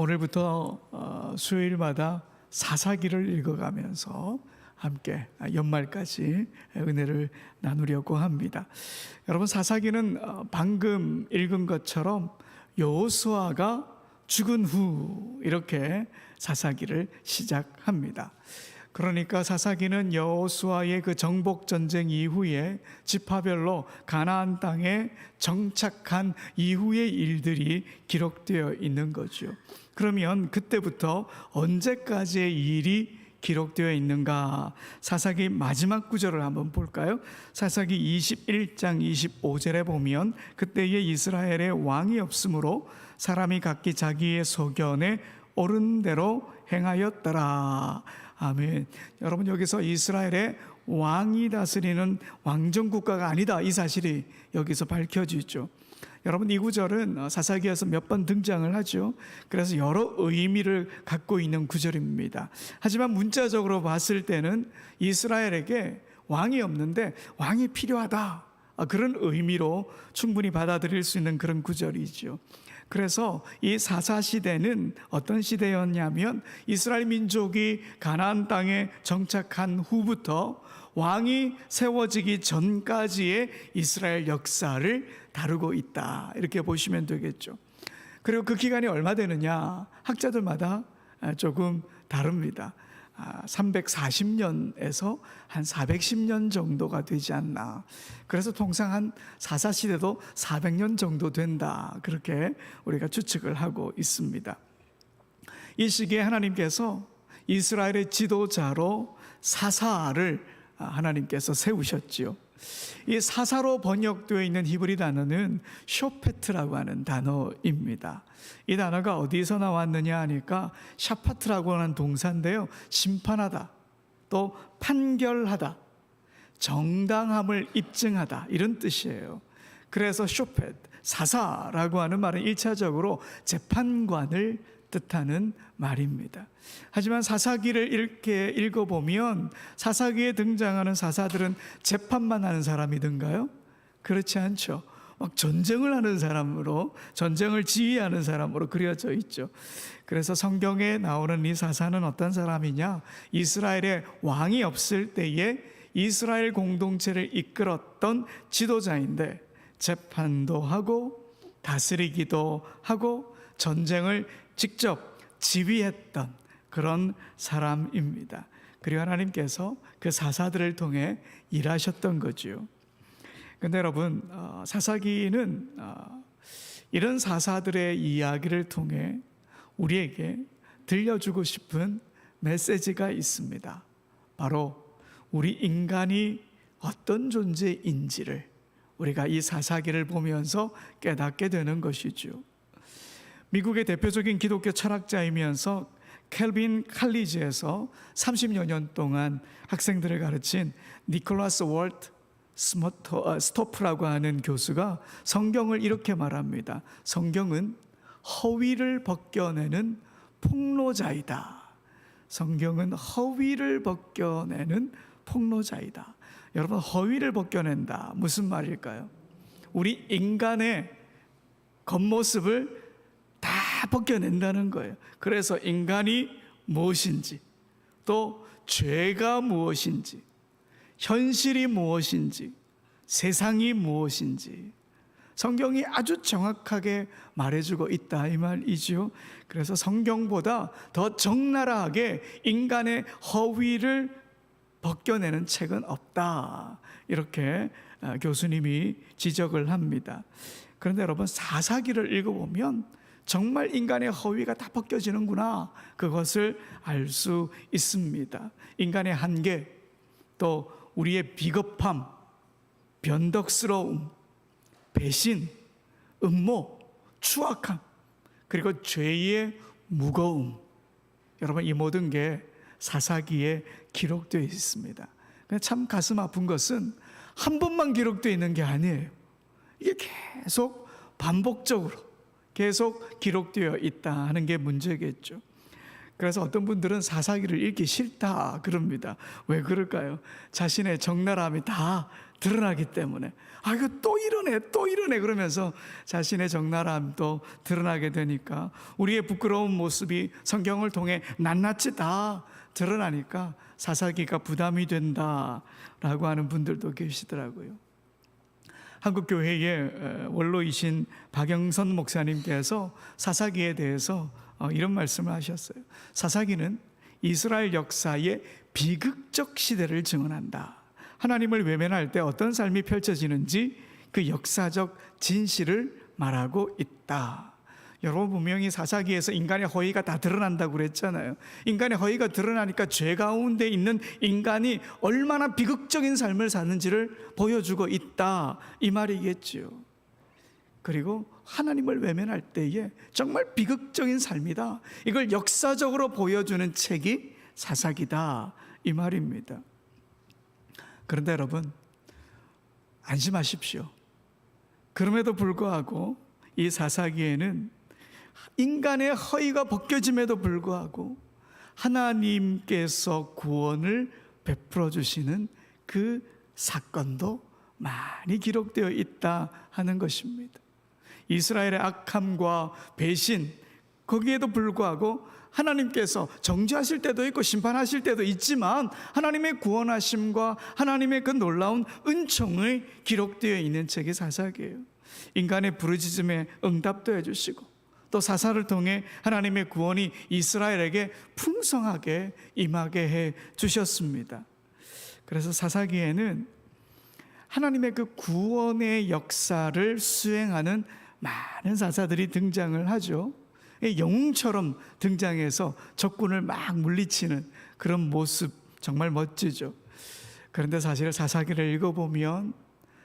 오늘부터 수요일마다 사사기를 읽어가면서 함께 연말까지 은혜를 나누려고 합니다. 여러분, 사사기는 방금 읽은 것처럼 여호수아가 죽은 후 이렇게 사사기를 시작합니다. 그러니까 사사기는 여호수아의 그 정복 전쟁 이후에 지파별로 가나안 땅에 정착한 이후의 일들이 기록되어 있는 거죠. 그러면 그때부터 언제까지의 일이 기록되어 있는가? 사사기 마지막 구절을 한번 볼까요? 사사기 21장 25절에 보면 그때에 이스라엘에 왕이 없으므로 사람이 각기 자기의 소견에 옳은 대로 행하였더라. 아멘. 여러분, 여기서 이스라엘의 왕이 다스리는 왕정국가가 아니다, 이 사실이 여기서 밝혀지죠. 여러분, 이 구절은 사사기에서 몇 번 등장을 하죠. 그래서 여러 의미를 갖고 있는 구절입니다. 하지만 문자적으로 봤을 때는 이스라엘에게 왕이 없는데 왕이 필요하다, 그런 의미로 충분히 받아들일 수 있는 그런 구절이죠. 그래서 이 사사시대는 어떤 시대였냐면 이스라엘 민족이 가나안 땅에 정착한 후부터 왕이 세워지기 전까지의 이스라엘 역사를 다루고 있다, 이렇게 보시면 되겠죠. 그리고 그 기간이 얼마 되느냐, 학자들마다 조금 다릅니다. 340년에서 한 410년 정도가 되지 않나. 그래서 통상 한 사사시대도 400년 정도 된다, 그렇게 우리가 추측을 하고 있습니다. 이 시기에 하나님께서 이스라엘의 지도자로 사사를 하나님께서 세우셨지요. 이 사사로 번역되어 있는 히브리 단어는 쇼페트라고 하는 단어입니다. 이 단어가 어디서 나왔느냐 하니까 샤파트라고 하는 동사인데요, 심판하다, 또 판결하다, 정당함을 입증하다, 이런 뜻이에요. 그래서 쇼펫, 사사라고 하는 말은 1차적으로 재판관을 뜻하는 말입니다. 하지만 사사기를 이렇게 읽어보면 사사기에 등장하는 사사들은 재판만 하는 사람이든가요? 그렇지 않죠. 막 전쟁을 하는 사람으로, 전쟁을 지휘하는 사람으로 그려져 있죠. 그래서 성경에 나오는 이 사사는 어떤 사람이냐? 이스라엘에 왕이 없을 때에 이스라엘 공동체를 이끌었던 지도자인데 재판도 하고 다스리기도 하고 전쟁을 직접 지휘했던 그런 사람입니다. 그리고 하나님께서 그 사사들을 통해 일하셨던 거죠. 그런데 여러분, 사사기는 이런 사사들의 이야기를 통해 우리에게 들려주고 싶은 메시지가 있습니다. 바로 우리 인간이 어떤 존재인지를 우리가 이 사사기를 보면서 깨닫게 되는 것이죠. 미국의 대표적인 기독교 철학자이면서 켈빈 칼리지에서 30여 년 동안 학생들을 가르친 니콜라스 월트 스토프라고 하는 교수가 성경을 이렇게 말합니다. 성경은 허위를 벗겨내는 폭로자이다. 성경은 허위를 벗겨내는 폭로자이다. 여러분, 허위를 벗겨낸다, 무슨 말일까요? 우리 인간의 겉모습을 다 벗겨낸다는 거예요. 그래서 인간이 무엇인지, 또 죄가 무엇인지, 현실이 무엇인지, 세상이 무엇인지 성경이 아주 정확하게 말해주고 있다, 이 말이죠. 그래서 성경보다 더 적나라하게 인간의 허위를 벗겨내는 책은 없다, 이렇게 교수님이 지적을 합니다. 그런데 여러분, 사사기를 읽어보면 정말 인간의 허위가 다 벗겨지는구나, 그것을 알 수 있습니다. 인간의 한계, 또 우리의 비겁함, 변덕스러움, 배신, 음모, 추악함, 그리고 죄의 무거움, 여러분, 이 모든 게 사사기에 기록되어 있습니다. 참 가슴 아픈 것은 한 번만 기록되어 있는 게 아니에요. 이게 계속 반복적으로 계속 기록되어 있다 하는 게 문제겠죠. 그래서 어떤 분들은 사사기를 읽기 싫다 그럽니다. 왜 그럴까요? 자신의 적나라함이 다 드러나기 때문에 이거 또 이러네 그러면서 자신의 적나라함도 드러나게 되니까, 우리의 부끄러운 모습이 성경을 통해 낱낱이 다 드러나니까 사사기가 부담이 된다라고 하는 분들도 계시더라고요. 한국교회의 원로이신 박영선 목사님께서 사사기에 대해서 이런 말씀을 하셨어요. 사사기는 이스라엘 역사의 비극적 시대를 증언한다. 하나님을 외면할 때 어떤 삶이 펼쳐지는지 그 역사적 진실을 말하고 있다. 여러분, 분명히 사사기에서 인간의 허위가 다 드러난다고 그랬잖아요. 인간의 허위가 드러나니까 죄 가운데 있는 인간이 얼마나 비극적인 삶을 사는지를 보여주고 있다, 이 말이겠지요. 그리고 하나님을 외면할 때에 정말 비극적인 삶이다, 이걸 역사적으로 보여주는 책이 사사기다, 이 말입니다. 그런데 여러분, 안심하십시오. 그럼에도 불구하고 이 사사기에는 인간의 허위가 벗겨짐에도 불구하고 하나님께서 구원을 베풀어 주시는 그 사건도 많이 기록되어 있다 하는 것입니다. 이스라엘의 악함과 배신, 거기에도 불구하고 하나님께서 정죄하실 때도 있고 심판하실 때도 있지만 하나님의 구원하심과 하나님의 그 놀라운 은총이 기록되어 있는 책이 사사기예요. 인간의 부르짖음에 응답도 해주시고, 또 사사를 통해 하나님의 구원이 이스라엘에게 풍성하게 임하게 해 주셨습니다. 그래서 사사기에는 하나님의 그 구원의 역사를 수행하는 많은 사사들이 등장을 하죠. 영웅처럼 등장해서 적군을 막 물리치는 그런 모습, 정말 멋지죠. 그런데 사실 사사기를 읽어보면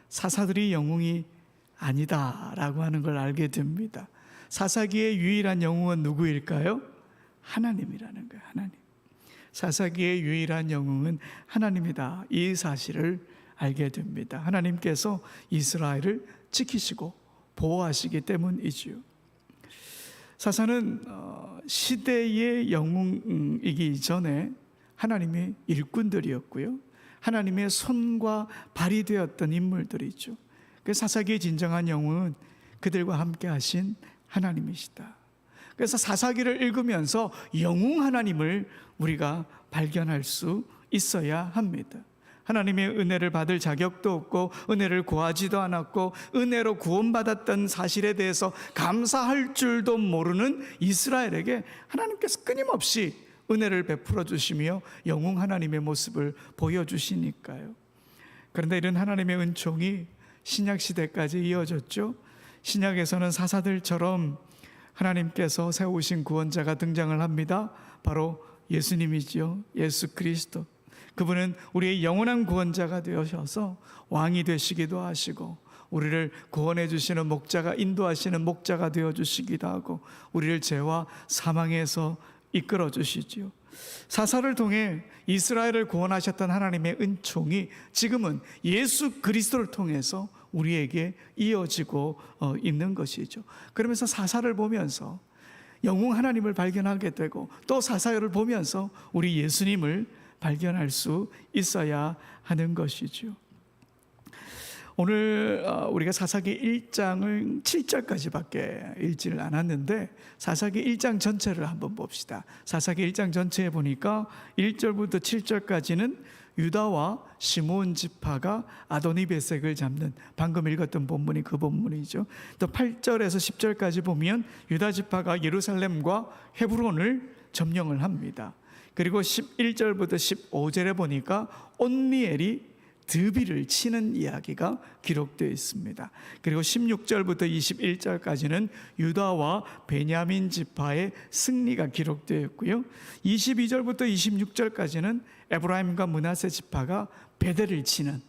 사사들이 영웅이 아니다라고 하는 걸 알게 됩니다. 사사기의 유일한 영웅은 누구일까요? 하나님이라는 거예요. 하나님. 사사기의 유일한 영웅은 하나님이다, 이 사실을 알게 됩니다. 하나님께서 이스라엘을 지키시고 보호하시기 때문이지요. 사사는 시대의 영웅이기 이전에 하나님의 일꾼들이었고요, 하나님의 손과 발이 되었던 인물들이죠. 그 사사기의 진정한 영웅은 그들과 함께 하신 하나님이시다. 그래서 사사기를 읽으면서 영웅 하나님을 우리가 발견할 수 있어야 합니다. 하나님의 은혜를 받을 자격도 없고 은혜를 구하지도 않았고 은혜로 구원받았던 사실에 대해서 감사할 줄도 모르는 이스라엘에게 하나님께서 끊임없이 은혜를 베풀어 주시며 영웅 하나님의 모습을 보여주시니까요. 그런데 이런 하나님의 은총이 신약시대까지 이어졌죠. 신약에서는 사사들처럼 하나님께서 세우신 구원자가 등장을 합니다. 바로 예수님이지요. 예수 그리스도. 그분은 우리의 영원한 구원자가 되셔서 왕이 되시기도 하시고, 우리를 구원해 주시는 목자가, 인도하시는 목자가 되어 주시기도 하고, 우리를 죄와 사망에서 이끌어 주시지요. 사사를 통해 이스라엘을 구원하셨던 하나님의 은총이 지금은 예수 그리스도를 통해서 우리에게 이어지고 있는 것이죠. 그러면서 사사를 보면서 영웅 하나님을 발견하게 되고, 또 사사를 보면서 우리 예수님을 발견할 수 있어야 하는 것이죠. 오늘 우리가 사사기 1장을 7절까지밖에 읽지를 않았는데 사사기 1장 전체를 한번 봅시다. 사사기 1장 전체에 보니까 1절부터 7절까지는 유다와 시므온 지파가 아도니베섹을 잡는, 방금 읽었던 본문이 그 본문이죠. 또 8절에서 10절까지 보면 유다 지파가 예루살렘과 헤브론을 점령을 합니다. 그리고 11절부터 15절에 보니까 온니엘이 드비를 치는 이야기가 기록되어 있습니다. 그리고 16절부터 21절까지는 유다와 베냐민 지파의 승리가 기록되어 있고요, 22절부터 26절까지는 에브라임과 므낫세 지파가 베델을 치는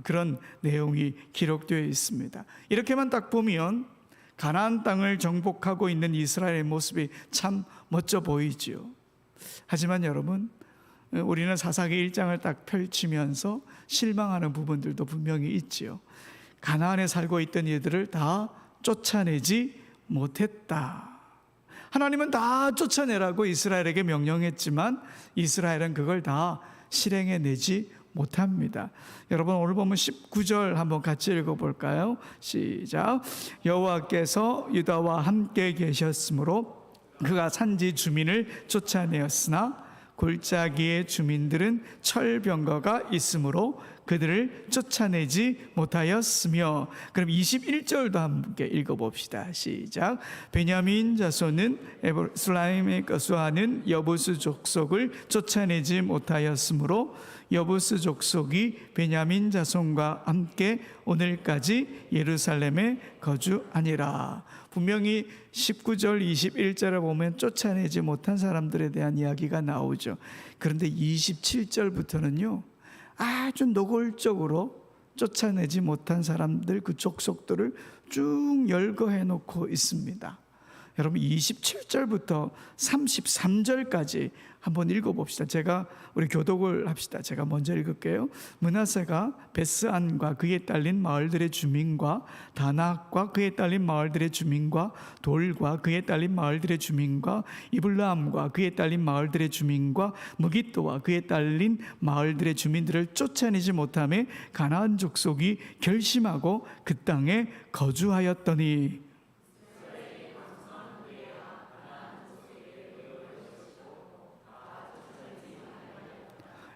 그런 내용이 기록되어 있습니다. 이렇게만 딱 보면 가나안 땅을 정복하고 있는 이스라엘의 모습이 참 멋져 보이지요. 하지만 여러분, 우리는 사사기 1장을 딱 펼치면서 실망하는 부분들도 분명히 있지요. 가나안에 살고 있던 이들을 다 쫓아내지 못했다. 하나님은 다 쫓아내라고 이스라엘에게 명령했지만 이스라엘은 그걸 다 실행해내지 못합니다. 여러분 오늘 보면 19절 한번 같이 읽어볼까요? 시작. 여호와께서 유다와 함께 계셨으므로 그가 산지 주민을 쫓아내었으나 골짜기의 주민들은 철병거가 있으므로 그들을 쫓아내지 못하였으며. 그럼 21절도 함께 읽어봅시다. 시작. 베냐민 자손은 에브라임에 거주하는 여부스 족속을 쫓아내지 못하였으므로 여부스 족속이 베냐민 자손과 함께 오늘까지 예루살렘에 거주하니라. 분명히 19절 21절을 보면 쫓아내지 못한 사람들에 대한 이야기가 나오죠. 그런데 27절부터는요 아주 노골적으로 쫓아내지 못한 사람들 그 족속들을 쭉 열거해 놓고 있습니다. 여러분 27절부터 33절까지 한번 읽어봅시다. 우리 교독을 합시다. 제가 먼저 읽을게요. 므낫세가 베스안과 그에 딸린 마을들의 주민과 다낙과 그에 딸린 마을들의 주민과 돌과 그에 딸린 마을들의 주민과 이블라함과 그에 딸린 마을들의 주민과 무깃도와 그에 딸린 마을들의 주민들을 쫓아내지 못하며 가나안 족속이 결심하고 그 땅에 거주하였더니.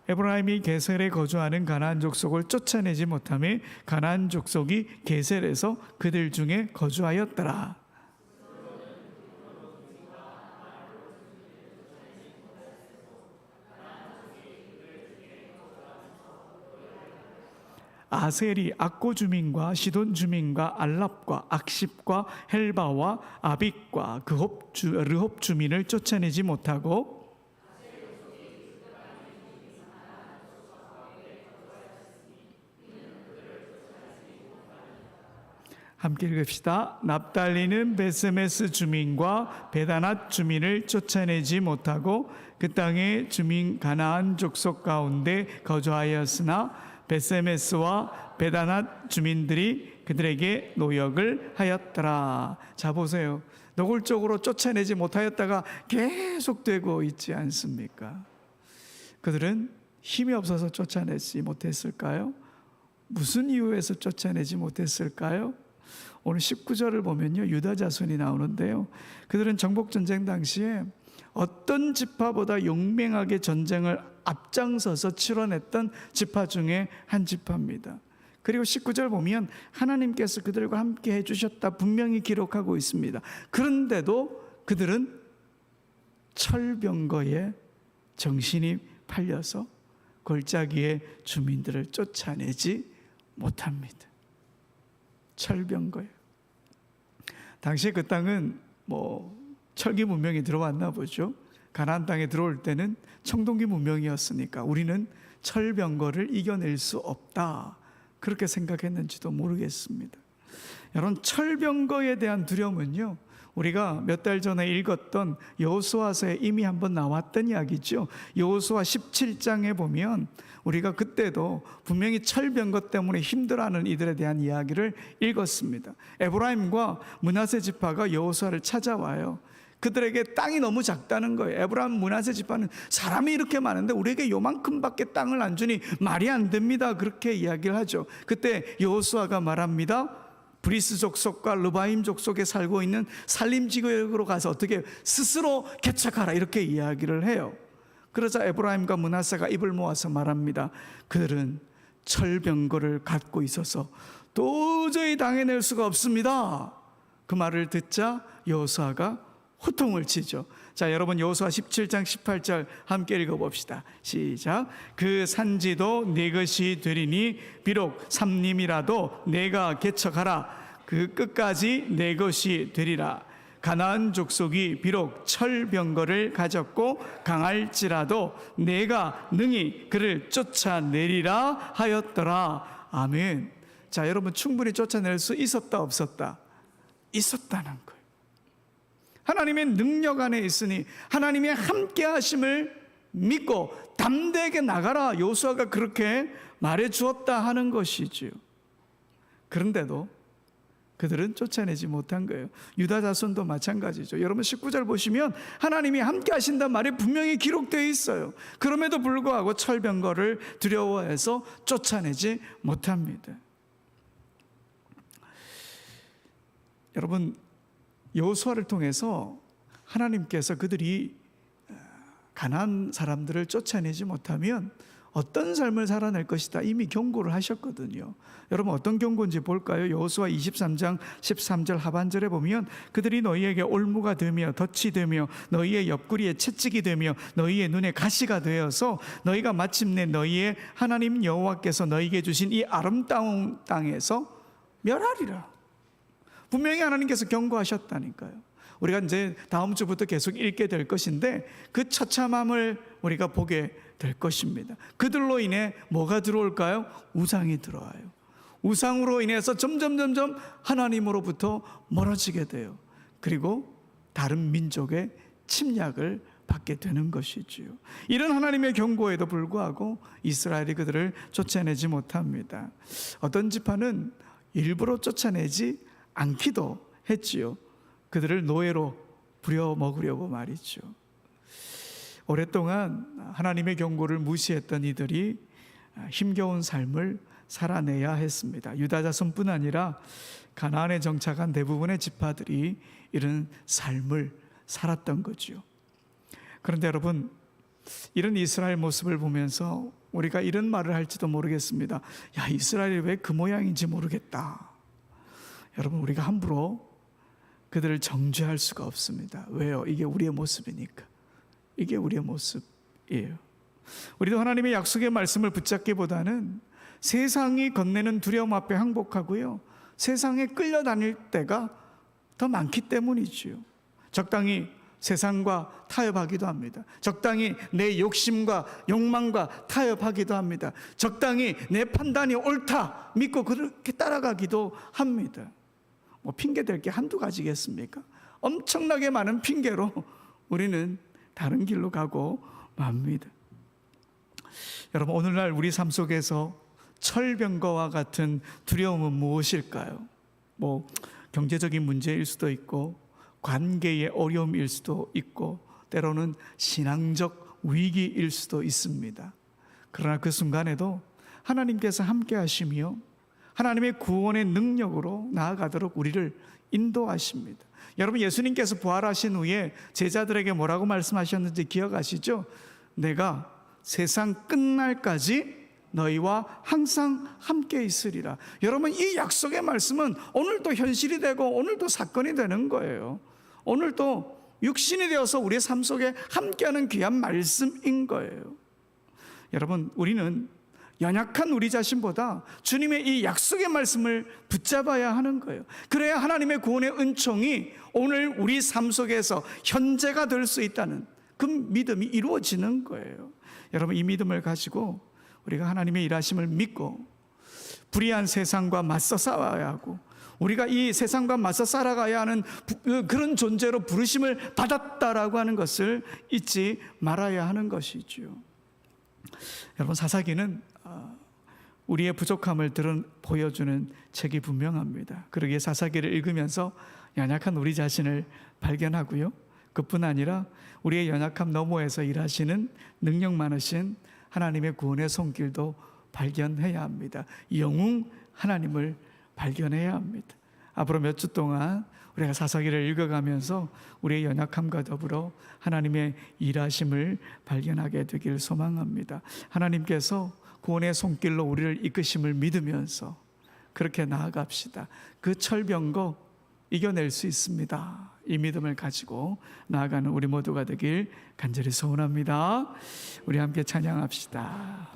에브라임이 게셀에 거주하는 가나안 족속을 쫓아내지 못하며 가나안 족속이 게셀에서 그들 중에 거주하였더라. 아셀이 악고 주민과 시돈 주민과 알랍과 악십과 헬바와 아빅과 르홉 주민을 쫓아내지 못하고 함께 읽읍시다. 납달리는 베세메스 주민과 베다낫 주민을 쫓아내지 못하고 그 땅의 주민 가나안 족속 가운데 거주하였으나 베세메스와 베다낫 주민들이 그들에게 노역을 하였더라. 자 보세요. 노골적으로 쫓아내지 못하였다가 계속되고 있지 않습니까? 그들은 힘이 없어서 쫓아내지 못했을까요? 무슨 이유에서 쫓아내지 못했을까요? 오늘 19절을 보면요 유다 자손이 나오는데요, 그들은 정복전쟁 당시에 어떤 지파보다 용맹하게 전쟁을 앞장서서 치러냈던 지파 중에 한 지파입니다. 그리고 19절 보면 하나님께서 그들과 함께 해주셨다 분명히 기록하고 있습니다. 그런데도 그들은 철병거에 정신이 팔려서 골짜기의 주민들을 쫓아내지 못합니다. 철병거예요. 당시에 그 땅은 철기 문명이 들어왔나 보죠. 가나안 땅에 들어올 때는 청동기 문명이었으니까 우리는 철병거를 이겨낼 수 없다, 그렇게 생각했는지도 모르겠습니다. 여러분 철병거에 대한 두려움은요 우리가 몇 달 전에 읽었던 여호수아서에 이미 한번 나왔던 이야기죠. 여호수아 17장에 보면 우리가 그때도 분명히 철병거 때문에 힘들어하는 이들에 대한 이야기를 읽었습니다. 에브라임과 므낫세 지파가 여호수아를 찾아와요. 그들에게 땅이 너무 작다는 거예요. 에브라임 므낫세 지파는 사람이 이렇게 많은데 우리에게 요만큼밖에 땅을 안 주니 말이 안 됩니다, 그렇게 이야기를 하죠. 그때 여호수아가 말합니다. 브리스 족속과 르바임 족속에 살고 있는 살림 지역으로 가서 어떻게 스스로 개척하라, 이렇게 이야기를 해요. 그러자 에브라임과 므낫세가 입을 모아서 말합니다. 그들은 철병거를 갖고 있어서 도저히 당해낼 수가 없습니다. 그 말을 듣자 여호수아가 호통을 치죠. 자, 여러분 여호수아 17장 18절 함께 읽어봅시다. 시작. 그 산지도 네 것이 되리니 비록 삼림이라도 내가 개척하라. 그 끝까지 내 것이 되리라. 가나안 족속이 비록 철병거를 가졌고 강할지라도 내가 능히 그를 쫓아내리라 하였더라. 아멘. 자, 여러분 충분히 쫓아낼 수 있었다 없었다? 있었다는 거예요. 하나님의 능력 안에 있으니 하나님의 함께 하심을 믿고 담대하게 나가라, 여호수아가 그렇게 말해 주었다 하는 것이지요. 그런데도 그들은 쫓아내지 못한 거예요. 유다 자손도 마찬가지죠. 여러분 19절 보시면 하나님이 함께 하신다는 말이 분명히 기록되어 있어요. 그럼에도 불구하고 철병거를 두려워해서 쫓아내지 못합니다. 여러분 여호수아를 통해서 하나님께서 그들이 가나안 사람들을 쫓아내지 못하면 어떤 삶을 살아낼 것이다 이미 경고를 하셨거든요. 여러분 어떤 경고인지 볼까요? 여호수아 23장 13절 하반절에 보면 그들이 너희에게 올무가 되며 덫이 되며 너희의 옆구리에 채찍이 되며 너희의 눈에 가시가 되어서 너희가 마침내 너희의 하나님 여호와께서 너희에게 주신 이 아름다운 땅에서 멸하리라. 분명히 하나님께서 경고하셨다니까요. 우리가 이제 다음 주부터 계속 읽게 될 것인데 그 처참함을 우리가 보게 될 것입니다. 그들로 인해 뭐가 들어올까요? 우상이 들어와요. 우상으로 인해서 점점 하나님으로부터 멀어지게 돼요. 그리고 다른 민족의 침략을 받게 되는 것이지요. 이런 하나님의 경고에도 불구하고 이스라엘이 그들을 쫓아내지 못합니다. 어떤 지파는 일부러 쫓아내지 않기도 했지요. 그들을 노예로 부려먹으려고 말이죠. 오랫동안 하나님의 경고를 무시했던 이들이 힘겨운 삶을 살아내야 했습니다. 유다 자손뿐 아니라 가나안에 정착한 대부분의 지파들이 이런 삶을 살았던 거죠. 그런데 여러분 이런 이스라엘 모습을 보면서 우리가 이런 말을 할지도 모르겠습니다. 야, 이스라엘이 왜 그 모양인지 모르겠다. 여러분 우리가 함부로 그들을 정죄할 수가 없습니다. 왜요? 이게 우리의 모습이니까. 이게 우리의 모습이에요. 우리도 하나님의 약속의 말씀을 붙잡기보다는 세상이 건네는 두려움 앞에 항복하고요, 세상에 끌려다닐 때가 더 많기 때문이지요. 적당히 세상과 타협하기도 합니다. 적당히 내 욕심과 욕망과 타협하기도 합니다. 적당히 내 판단이 옳다 믿고 그렇게 따라가기도 합니다. 뭐 핑계 댈 게 한두 가지겠습니까? 엄청나게 많은 핑계로 우리는 다른 길로 가고 맙니다. 여러분 오늘날 우리 삶 속에서 철병거와 같은 두려움은 무엇일까요? 뭐 경제적인 문제일 수도 있고 관계의 어려움일 수도 있고 때로는 신앙적 위기일 수도 있습니다. 그러나 그 순간에도 하나님께서 함께 하시며 하나님의 구원의 능력으로 나아가도록 우리를 인도하십니다. 여러분 예수님께서 부활하신 후에 제자들에게 뭐라고 말씀하셨는지 기억하시죠? 내가 세상 끝날까지 너희와 항상 함께 있으리라. 여러분 이 약속의 말씀은 오늘도 현실이 되고 오늘도 사건이 되는 거예요. 오늘도 육신이 되어서 우리의 삶 속에 함께하는 귀한 말씀인 거예요. 여러분 우리는 연약한 우리 자신보다 주님의 이 약속의 말씀을 붙잡아야 하는 거예요. 그래야 하나님의 구원의 은총이 오늘 우리 삶 속에서 현재가 될 수 있다는 그 믿음이 이루어지는 거예요. 여러분 이 믿음을 가지고 우리가 하나님의 일하심을 믿고 불의한 세상과 맞서 싸워야 하고 우리가 이 세상과 맞서 살아가야 하는 그런 존재로 부르심을 받았다라고 하는 것을 잊지 말아야 하는 것이죠. 여러분 사사기는 우리의 부족함을 보여주는 책이 분명합니다. 그러기에 사사기를 읽으면서 연약한 우리 자신을 발견하고요, 그뿐 아니라 우리의 연약함 너머에서 일하시는 능력 많으신 하나님의 구원의 손길도 발견해야 합니다. 영웅 하나님을 발견해야 합니다. 앞으로 몇 주 동안 우리가 사사기를 읽어가면서 우리의 연약함과 더불어 하나님의 일하심을 발견하게 되길 소망합니다. 하나님께서 구원의 손길로 우리를 이끄심을 믿으면서 그렇게 나아갑시다. 그 철병거 이겨낼 수 있습니다. 이 믿음을 가지고 나아가는 우리 모두가 되길 간절히 소원합니다. 우리 함께 찬양합시다.